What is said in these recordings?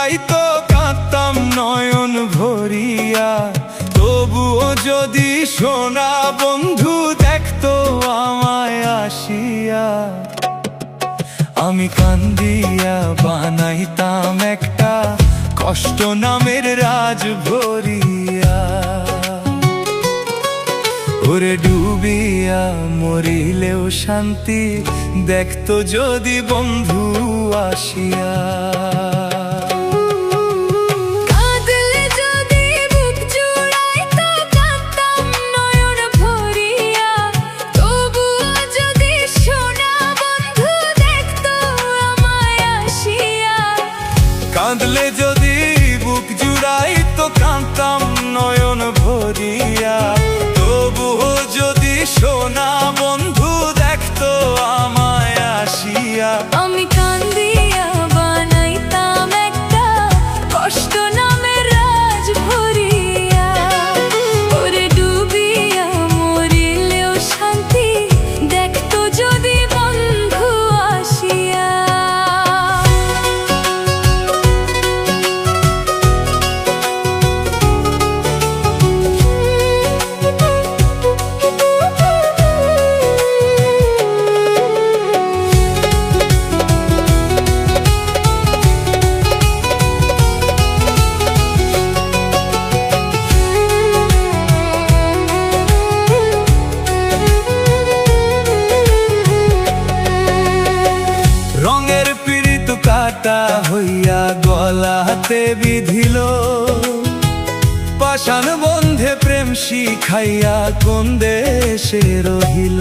জুড়াইতো কাঁদতাম নয়ন ভরিয়া, তবুও যদি সোনা বন্ধু দেখতো আমায় আসিয়া, আমি কান্দিয়া বানাইতাম একটা কষ্ট নামের রাজ ভরিয়া। ওরে ডুবিয়া মরিলেও শান্তি দেখতো যদি বন্ধু আসিয়া। কাঁদলে যদি বুক জুড়াইতো কাঁদতাম নয়ন ভরিয়া, তবুও যদি সোনা বন্ধু দেখতো আমায় আসিয়া, আমি কান্দিয়া বানাইতাম একটা কষ্ট নামের রাজ ভরিয়া। ওরে ডুবিয়া মরিলেও শান্তি দেখতো যদি বন্ধু আসিয়া। রঙের পীড়িত কাটা হইয়া গলাতে বিধিল, পাষাণ বন্ধে প্রেম শিখাইয়া কোন দেশে রহিল।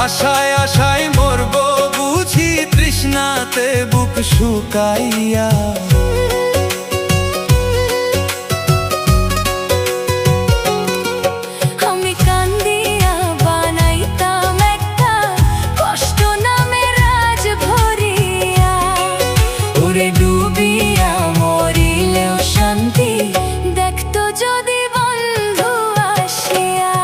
আশায় আশায় মরবো বুঝি তৃষ্ণাতে বুক শুকাইয়া, আমি কান্দিয়া বানাইতাম একটা কষ্ট নামের রাজ ভরিয়া। ওরে ডুবিয়া মরিলেও শান্তি দেখতো যদি বন্ধু আসিয়া।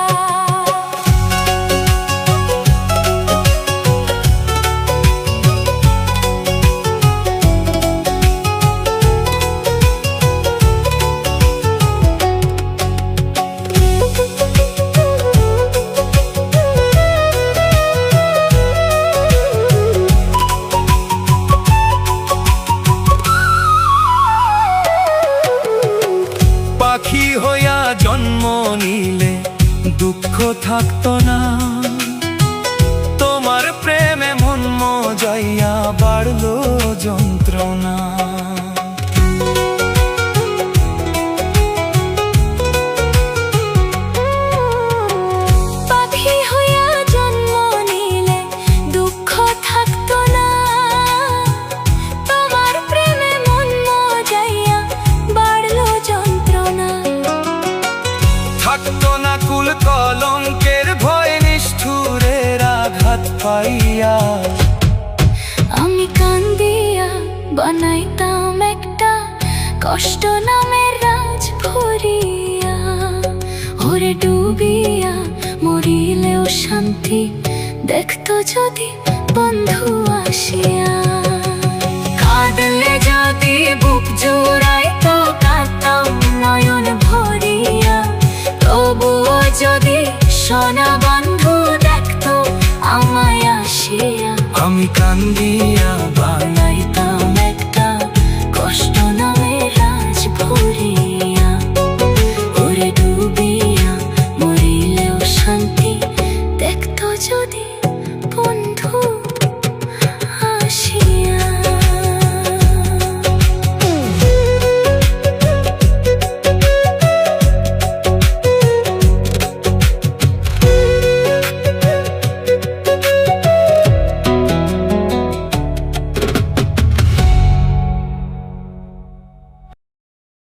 পাখি হইয়া জন্ম নিলে দুঃখ থাকতো না, তোমার প্রেমে মন মজাইয়া বাড়লো যন্ত্রণা। পাখি হইয়া জন্ম নিলে দুঃখ থাকতো না, তোমার প্রেমে মন মজাইয়া বাড়লো যন্ত্রণা। থাকতো না কুল কলঙ্কের ভয় নিষ্ঠুরের আঘাত পাইয়া, আমি কান্দিয়া বানাইতাম একটা কষ্ট নামের রাজ ভরিয়া। ওরে ডুবিয়া মরিলেও শান্তি দেখতো যদি বন্ধু আসিয়া। কাঁদলে যদি বুক জুড়াইতো কাঁদতাম নয়ন ভরিয়া, তবুও যদি সোনা বন্ধু দেখতো আমায় আসিয়া, আমি কান্দিয়া বানাই